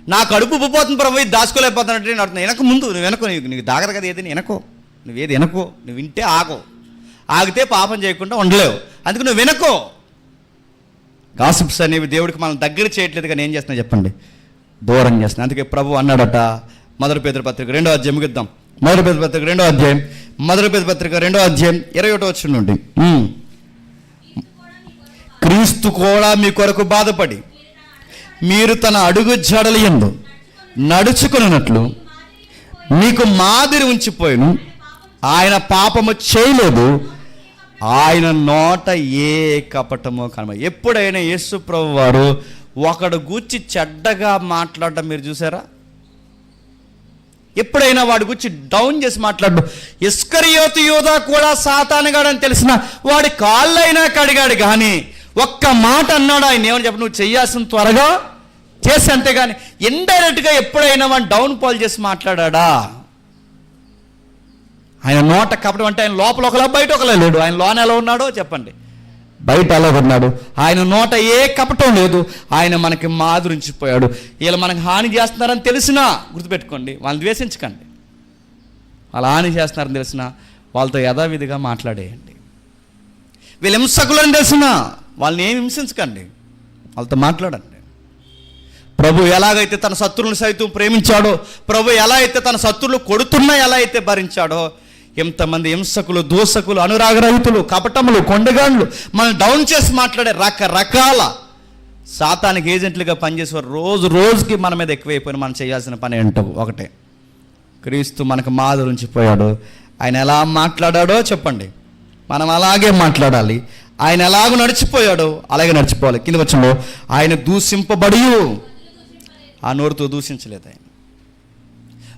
నా కడుపు ఉబ్బిపోతుంది ప్రభు, ఇది దాచుకోలేకపోతున్నట్టు నేను అడుగుతున్నాను. వెనక ముందు నువ్వు వెనకో, నీకు దాగదు కదా ఏది వెనకో, నువ్వేది వెనకో, నువ్వు వింటే ఆగితే పాపం చేయకుండా ఉండలేవు. అందుకు నువ్వు వెనకో. గాసిప్స్ అనేవి దేవుడికి మనం దగ్గర చేయట్లేదు, కానీ ఏం చేస్తున్నా చెప్పండి, దూరం చేస్తున్నాయి. అందుకే ప్రభు అన్నాడట, మొదటి పేతురు పత్రిక 2వ అధ్యాయం ముగిద్దాం. మొదటి పేతురు పత్రిక 2వ అధ్యాయం, మొదటి పేతురు పత్రిక 2వ అధ్యాయం 21వ వచనం నుండి, క్రీస్తు కూడా మీ కొరకు బాధపడి మీరు తన అడుగు జాడల యందు నడుచుకున్నట్లు మీకు మాదిరి ఉంచిపోయిను. ఆయన పాపము చేయలేదు, ఆయన నోట ఏ కపటమో కనమ. ఎప్పుడైనా యేసు ప్రభు వారు ఒకడు గూర్చి చెడ్డగా మాట్లాడడం మీరు చూసారా? ఎప్పుడైనా వాడి గురించి డౌన్ చేసి మాట్లాడు. ఇస్కరియోతు యూదా కూడా సాతానుగాడని తెలిసిన వాడి కాళ్ళైనా కడిగాడు, కానీ ఒక్క మాట అన్నాడు. ఆయన ఏమని చెప్పి, నువ్వు చెయ్యాల్సిన త్వరగా చేసి, అంతేగాని ఇండైరెక్ట్గా ఎప్పుడైనా వాడిని డౌన్ పాల్ చేసి మాట్లాడా? ఆయన నోట కపటం అంటే ఆయన లోపల ఒకలా బయట ఒకలా లేడు. ఆయన లోన ఎలా ఉన్నాడో చెప్పండి, బయట ఎలా ఉన్నాడు. ఆయన నోట ఏ కపటం లేదు. ఆయన మనకి మాదిరించిపోయాడు. వీళ్ళు మనకు హాని చేస్తున్నారని తెలిసినా గుర్తుపెట్టుకోండి, వాళ్ళని ద్వేషించకండి. వాళ్ళు హాని చేస్తున్నారని తెలిసినా వాళ్ళతో యథావిధిగా మాట్లాడేయండి. వీళ్ళు హింసకులని తెలిసినా వాళ్ళని ఏమి హింసించకండి, వాళ్ళతో మాట్లాడండి. ప్రభు ఎలాగైతే తన శత్రువులను సైతం ప్రేమించాడో, ప్రభు ఎలా అయితే తన శత్రువులు కొడుతున్నా ఎలా అయితే భరించాడో, ఎంతమంది హింసకులు, దోషకులు, అనురాగరహితులు, కపటములు, కొండగాండ్లు మనం డౌన్ చేసి మాట్లాడే రకరకాల సాతానికి ఏజెంట్లుగా పనిచేసేవారు రోజు రోజుకి మన మీద ఎక్కువైపోయిన మనం చేయాల్సిన పని ఏంటో ఒకటే, క్రీస్తు మనకు మాదిరి ఉంచిపోయాడు. ఆయన ఎలా మాట్లాడాడో చెప్పండి, మనం అలాగే మాట్లాడాలి. ఆయన ఎలాగో నడిచిపోయాడో అలాగే నడిచిపోవాలి. కింద వచ్చంలో ఆయన దూషింపబడి, ఆ నోరుతో దూషించలేదు ఆయన.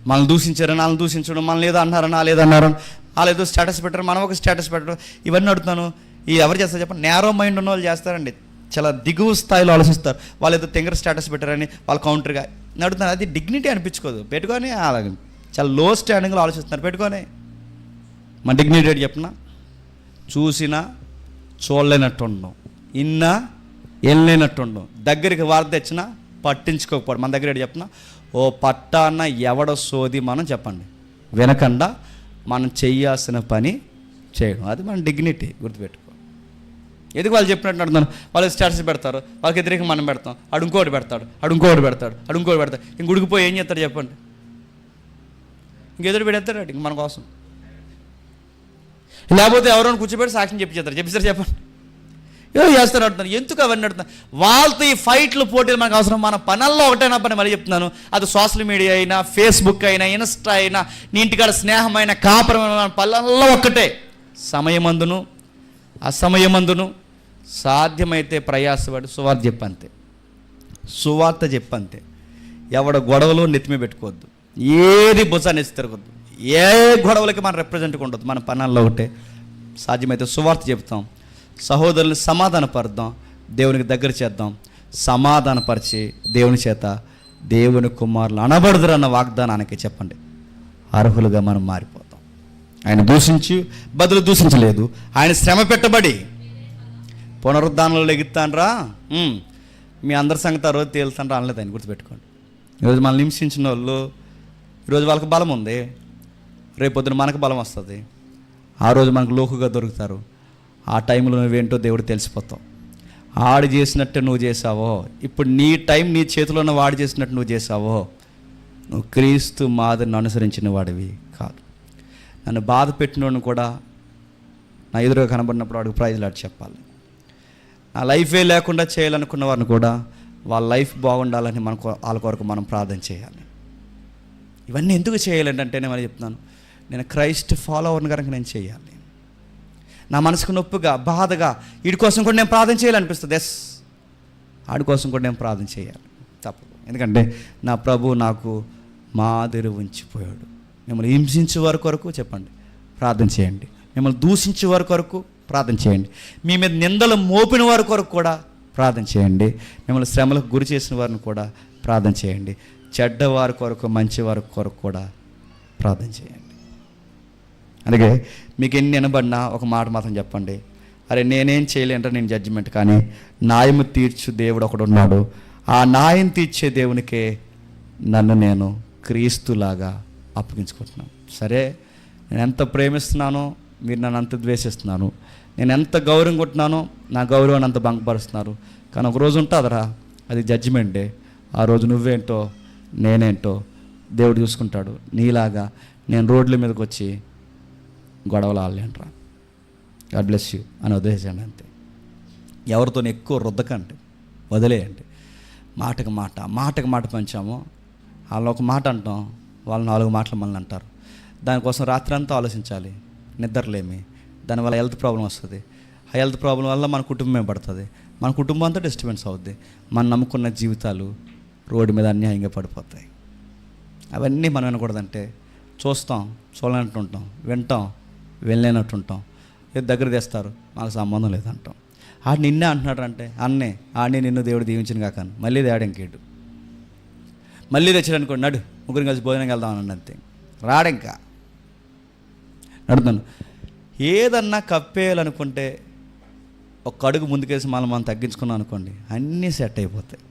మనల్ని దూషించారని వాళ్ళని దూషించడం, మనల్ని ఏదో అన్నారని వాళ్ళేదన్నారని వాళ్ళు ఏదో స్టేటస్ పెట్టారు, మనం ఒక స్టేటస్ పెట్టడం, ఇవన్నీ అడుగుతాను. ఈ ఎవరు చేస్తారు చెప్పండి? నేరో మైండ్ ఉన్న వాళ్ళు చేస్తారండి. చాలా దిగువ స్థాయిలో ఆలోచిస్తారు. వాళ్ళు ఏదో తెంగర స్టేటస్ పెట్టారని వాళ్ళు కౌంటర్గా నడుతున్నారు. అది డిగ్నిటీ అనిపించుకోదు. పెట్టుకొని అలాగే చాలా లో స్టాండింగ్లో ఆలోచిస్తున్నారు. పెట్టుకొని మన డిగ్నిటీ చెప్పినా చూసినా చూడలేనట్టు ఉండడం, ఇన్నా వెళ్ళలేనట్టు ఉండడం, దగ్గరికి వార్త తెచ్చినా పట్టించుకోకపోవడం. మన దగ్గర చెప్పిన ఓ పట్టాన్న ఎవడ సోది మనం చెప్పండి వినకుండా మనం చేయాల్సిన పని చేయడం, అది మన డిగ్నిటీ. గుర్తుపెట్టుకో. ఎందుకు వాళ్ళు చెప్పినట్టు అడుగుతాను. వాళ్ళు స్టేటస్ పెడతారు, వాళ్ళకి ఎదురుగా మనం పెడతాం, అడుంకోటి పెడతాడు, అడుంకోటి పెడతాడు, అడుంకోటి పెడతాడు. ఇంక ఉడికిపోయి ఏం చేస్తాడు చెప్పండి? ఇంకెదురు పెడతాడు ఇంక మన కోసం. లేకపోతే ఎవరైనా కూర్చోబెట్టి సాక్ష్యం చెప్పిస్తారు చెప్పండి. ఏదో చేస్తారు అంటున్నారు. ఎందుకు అవన్నీ అడుగుతున్నారు? వాళ్ళతో ఈ ఫైట్లు, పోటీలు మనకు అవసరం. మన పనుల్లో ఒకటైనా పని మళ్ళీ చెప్తున్నాను, అది సోషల్ మీడియా అయినా, ఫేస్బుక్ అయినా, ఇన్స్టా అయినా, నీ ఇంటికాడ స్నేహమైన, కాపురమైన పనుల్లో ఒక్కటే. సమయమందును అసమయమందును సాధ్యమైతే ప్రయాసపడి సువార్త చెప్పంతే, సువార్త చెప్పంతే. ఎవడ గొడవలు నెత్తిమే పెట్టుకోవద్దు, ఏది భుజాన్ని తిరగద్దు, ఏ గొడవలకి మనం రిప్రజెంట్గా ఉండదు. మన పనుల్లో ఒకటే. సాధ్యమైతే సువార్త చెప్తాం, సహోదరుని సమాధానపరుద్దాం, దేవునికి దగ్గర చేద్దాం. సమాధానపరిచి దేవుని చేత దేవుని కుమారులు అనబడుదురు అన్న వాగ్దానానికి చెప్పండి అర్హులుగా మనం మారిపోతాం. ఆయన దూషించి బదులు దూషించలేదు, ఆయన శ్రమ పెట్టబడి పునరుద్ధానంలో లెగుతానరా, మీ అందరి సంగతి ఆ రోజు తేలుతానరా అనలేదు ఆయన. గుర్తుపెట్టుకోండి. ఈరోజు మనల్ని హింసించిన వాళ్ళు ఈరోజు వాళ్ళకి బలం ఉంది, రేపొద్దున మనకు బలం వస్తుంది. ఆ రోజు మనకు లోకుగా దొరుకుతారు. ఆ టైంలో నువ్వేంటో దేవుడు తెలిసిపోతావు. ఆడు చేసినట్టు నువ్వు చేసావో, ఇప్పుడు నీ టైం నీ చేతిలో ఉన్న వాడు చేసినట్టు నువ్వు చేసావో, నువ్వు క్రీస్తు మాదిరిని అనుసరించిన వాడివి కాదు. నన్ను బాధ పెట్టినోడిని కూడా నా ఎదురుగా కనబడినప్పుడు వాడికి ప్రైజ్లు అటు చెప్పాలి. నా లైఫే లేకుండా చేయాలనుకున్న వారిని కూడా వాళ్ళ లైఫ్ బాగుండాలని వాళ్ళ కొరకు మనం ప్రార్థన చేయాలి. ఇవన్నీ ఎందుకు చేయాలంటే నేను మరి చెప్తున్నాను, నేను క్రైస్ట్ ఫాలోవర్ని కనుక నేను చేయాలి. నా మనసుకు నొప్పిగా, బాధగా, వీడి కోసం కూడా నేను ప్రార్థన చేయాలనిపిస్తుంది. ఎస్, ఆడి కోసం కూడా నేను ప్రార్థన చేయాలి, తప్పదు. ఎందుకంటే నా ప్రభు నాకు మాదిరి ఉంచిపోయాడు. మిమ్మల్ని హింసించే వారి కొరకు చెప్పండి ప్రార్థన చేయండి, మిమ్మల్ని దూషించే వారి కొరకు ప్రార్థన చేయండి, మీ మీద నిందలు మోపిన వారి కొరకు కూడా ప్రార్థన చేయండి, మిమ్మల్ని శ్రమలకు గురి చేసిన వారిని కూడా ప్రార్థన చేయండి, చెడ్డవారి కొరకు మంచివారి కొరకు కూడా ప్రార్థన చేయండి. అందుకే మీకు ఎన్ని వినబడినా ఒక మాట మాత్రం చెప్పండి, అరే నేనేం చేయలేంటే నేను జడ్జిమెంట్, కానీ న్యాయము తీర్చు దేవుడు ఒకడు ఉన్నాడు. ఆ న్యాయం తీర్చే దేవునికే నన్ను నేను క్రీస్తులాగా అప్పగించుకుంటున్నాను. సరే, నేను ఎంత ప్రేమిస్తున్నానో మీరు నన్ను అంత ద్వేషిస్తున్నాను, నేను ఎంత గౌరవం కొట్టినానో నా గౌరవాన్ని అంత భంగపరుస్తున్నారు. కానీ ఒక రోజు ఉంటుందిరా, అది జడ్జిమెంట్ డే. ఆ రోజు నువ్వేంటో నేనేంటో దేవుడు చూసుకుంటాడు. నీలాగా నేను రోడ్ల మీదకి వచ్చి గొడవలు ఆడలేంట్రా. గాడ్ బ్లెస్ యూ అని వదిలేసండి అంతే. ఎవరితో ఎక్కువ రుద్దకండి, వదిలేయండి. మాటకు మాట పంచాము, వాళ్ళు ఒక మాట అంటాం, వాళ్ళు 4 మాటలు మనల్ని అంటారు. దానికోసం రాత్రి అంతా ఆలోచించాలి, నిద్రలేమి, దానివల్ల హెల్త్ ప్రాబ్లం వస్తుంది. ఆ హెల్త్ ప్రాబ్లం వల్ల మన కుటుంబం పడుతుంది, మన కుటుంబం అంతా డిస్టర్బెన్స్ అవుద్ది. మనం నమ్ముకున్న జీవితాలు రోడ్డు మీద అన్యాయంగా పడిపోతాయి. అవన్నీ మనం వినకూడదంటే చూస్తాం, చూడనట్టుంటాం, వింటాం, వెళ్ళలేనట్టుంటాం. ఏది దగ్గర తెస్తారు, మాకు సంబంధం లేదంటాం. ఆడు నిన్నే అంటున్నాడు అంటే అన్నే ఆడిని నిన్ను దేవుడు దీవించిన కాక మళ్ళీ తేడా ఇంకేడు. మళ్ళీ తెచ్చాడనుకోండి, నడు ముగ్గురు కలిసి భోజనం వెళ్దామనండి అంతే. రాడింకా నడుతాను. ఏదన్నా కప్పేయాలనుకుంటే ఒక అడుగు ముందుకేసి మనం తగ్గించుకున్నాం అనుకోండి, అన్నీ సెట్ అయిపోతాయి.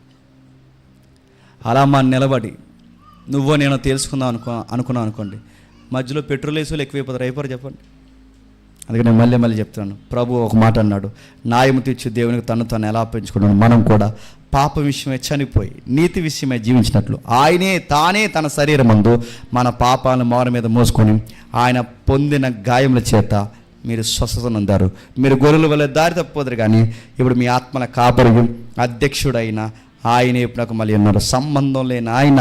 అలా మనం నిలబడి నువ్వో నేనో తెలుసుకుందాం అనుకున్నాం అనుకోండి, మధ్యలో పెట్రోల్ వేసులు ఎక్కువైపోతారు. అయిపోరు చెప్పండి. అందుకే నేను మళ్ళీ చెప్తున్నాను. ప్రభు ఒక మాట అన్నాడు, న్యాయము తీర్చు దేవునికి తను ఎలా పెంచుకున్నాడు. మనం కూడా పాప విషయమే చనిపోయి నీతి విషయమే జీవించినట్లు తానే తన శరీరమందు మన పాపాలను మోర మీద మోసుకొని ఆయన పొందిన గాయముల చేత మీరు స్వస్థత పొందారు. మీరు గొర్రెల వల్ల దారి తప్పిపోదురు, కానీ ఇప్పుడు మీ ఆత్మల కాపరి అధ్యక్షుడైన ఆయన ఇప్పుడు మళ్ళీ ఉన్నారు. సంబంధం లేని ఆయన,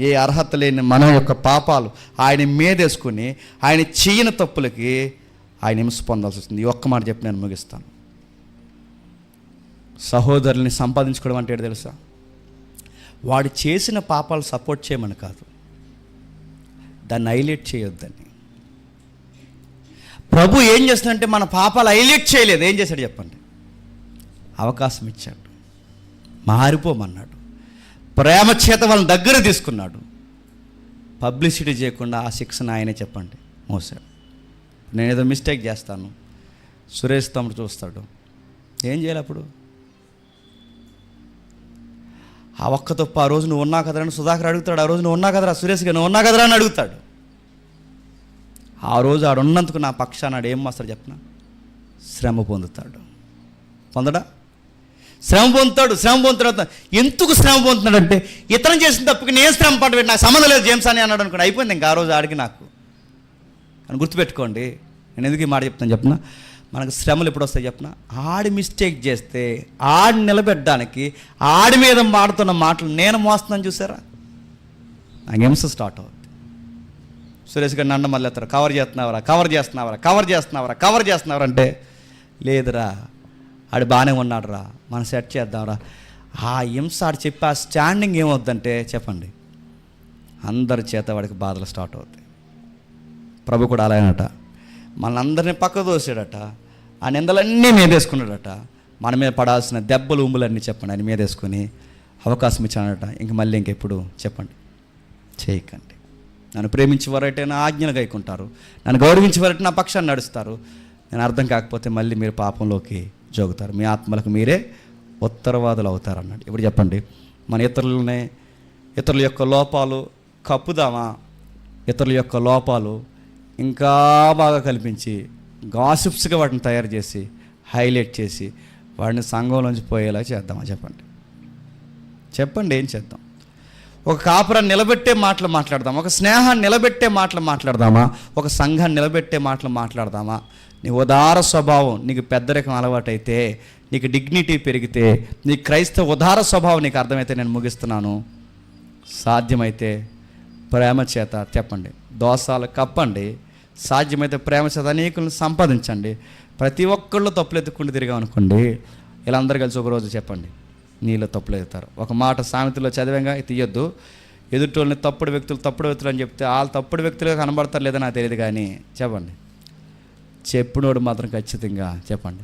ఏ అర్హత లేని మన యొక్క పాపాలు ఆయన మీదేసుకుని ఆయన చేయని తప్పులకి ఆయన హింస పొందాల్సి వస్తుంది. ఈ ఒక్క మాట చెప్పి నేను ముగిస్తాను. సహోదరుల్ని సంపాదించుకోవడం అంటే తెలుసా? వాడు చేసిన పాపాలు సపోర్ట్ చేయమని కాదు, దాన్ని హైలైట్ చేయొద్దని. ప్రభు ఏం చేస్తాడంటే మన పాపాలు హైలైట్ చేయలేదు. ఏం చేశాడు చెప్పండి? అవకాశం ఇచ్చాడు, మారిపోమన్నాడు, ప్రేమ చేత వాళ్ళని దగ్గర తీసుకున్నాడు. పబ్లిసిటీ చేయకుండా ఆ శిక్షణ ఆయనే చెప్పండి మోసాడు. నేను ఏదో మిస్టేక్ చేస్తాను, సురేష్ తమ్ముడు చూస్తాడు, ఏం చేయాలి అప్పుడు? ఆ ఒక్క తప్పు, ఆ రోజు నువ్వు ఉన్నా కదరా అని సుధాకర్ అడుగుతాడు, ఆ రోజు నువ్వు ఉన్నా కదరా సురేష్గా నువ్వు ఉన్నా కదరా అని అడుగుతాడు. ఆ రోజు ఆడున్నందుకు నా పక్షానాడు ఏం మాస్తాడు చెప్పిన? శ్రమ పొందుతాడు. పొందడా? శ్రమ పొందుతాడు. ఎందుకు శ్రమ పొందుతున్నాడంటే ఇతరం చేసిన తప్పుకి నేను శ్రమ పడబెట్టి నాకు సంబంధం లేదు జేమ్స్ అని అన్నాడు అనుకోండి, అయిపోయింది ఇంకా ఆ రోజు ఆడికి నాకు అని గుర్తుపెట్టుకోండి. నేను ఎందుకు ఈ మాట చెప్తాను చెప్పిన? మనకు శ్రమలు ఎప్పుడు వస్తాయి చెప్పిన? ఆడి మిస్టేక్ చేస్తే ఆడి నిలబెట్టడానికి ఆడి మీద మాడుతున్న మాటలు నేను మోస్తున్నాను చూసారా, నాకు హింస స్టార్ట్ అవుతుంది. సురేష్ గారిని అన్న మళ్ళీ ఎత్తారు, కవర్ చేస్తున్నావరా అంటే లేదురా ఆడు బాగానే ఉన్నాడు రా, మనం సెట్ చేద్దాంరా. ఆ హింస ఆడు చెప్పి ఆ స్టాండింగ్ ఏమవుద్దంటే చెప్పండి, అందరి చేత వాడికి బాధలు స్టార్ట్ అవుతాయి. ప్రభు కూడా అలాగనట, మనందరినీ పక్క దోసాడట, ఆ నిందలన్నీ మీదేసుకున్నాడట, మన మీద పడాల్సిన దెబ్బలు ఉమ్ములన్నీ చెప్పండి ఆయన మీదేసుకొని అవకాశం ఇచ్చాడట. ఇంక మళ్ళీ ఇంకెప్పుడు చెప్పండి చేయకండి. నన్ను ప్రేమించేవారైతే నా ఆజ్ఞలు గైకుంటారు, నన్ను గౌరవించేవారైతే నా పక్షాన్ని నడుస్తారు. నేను అర్థం కాకపోతే మళ్ళీ మీరు పాపంలోకి జోగుతారు, మీ ఆత్మలకు మీరే ఉత్తరవాదులు అవుతారు అన్నాడు. ఇప్పుడు చెప్పండి, మన ఇతరుల యొక్క లోపాలు కప్పుదామా? ఇతరుల యొక్క లోపాలు ఇంకా బాగా కల్పించి గాసిప్స్గా వాటిని తయారు చేసి హైలైట్ చేసి వాడిని సంఘంలోంచి పోయేలా చేద్దామా? చెప్పండి ఏం చేద్దాం? ఒక కాపురాన్ని నిలబెట్టే మాటలు మాట్లాడదామా? ఒక స్నేహాన్ని నిలబెట్టే మాటలు మాట్లాడదామా? ఒక సంఘాన్ని నిలబెట్టే మాటలు మాట్లాడదామా? నీ ఉదార స్వభావం నీకు పెద్దరికం అలవాటైతే, నీకు డిగ్నిటీ పెరిగితే, నీ క్రైస్తవ ఉదార స్వభావం నీకు అర్థమైతే నేను ముగిస్తున్నాను. సాధ్యమైతే ప్రేమ చేత చెప్పండి, దోషాలు కప్పండి. సాధ్యమైతే ప్రేమ చేత అనేకులను సంపాదించండి. ప్రతి ఒక్కళ్ళు తప్పులు ఎత్తుకుంటూ తిరిగాం అనుకోండి, ఇలా అందరూ కలిసి ఒకరోజు చెప్పండి నీళ్ళు తప్పులు ఎత్తుతారు. ఒక మాట సామెతలో చదివంగా తీయొద్దు, ఎదుటోళ్ళని తప్పుడు వ్యక్తులు అని చెప్తే వాళ్ళు తప్పుడు వ్యక్తులుగా కనబడతారు లేదో నాకు తెలియదు, కానీ చెప్పండి చెప్పినోడు మాత్రం ఖచ్చితంగా చెప్పండి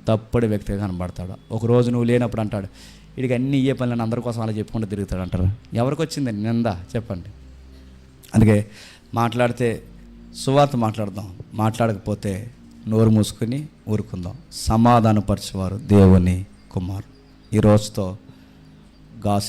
తప్పుడు వ్యక్తిగా కనబడతాడు. ఒకరోజు నువ్వు లేనప్పుడు అంటాడు, వీడికి అన్నీ ఇయ్యే పనులను అందరి కోసం అలా చెప్పుకుంటూ తిరుగుతాడు అంటారు. ఎవరికి వచ్చిందండి నింద చెప్పండి? అందుకే మాట్లాడితే సువార్త మాట్లాడదాం, మాట్లాడకపోతే నోరు మూసుకొని ఊరుకుందాం. సమాధానపరిచేవారు దేవుని కుమారు. ఈ రోజుతో గాసి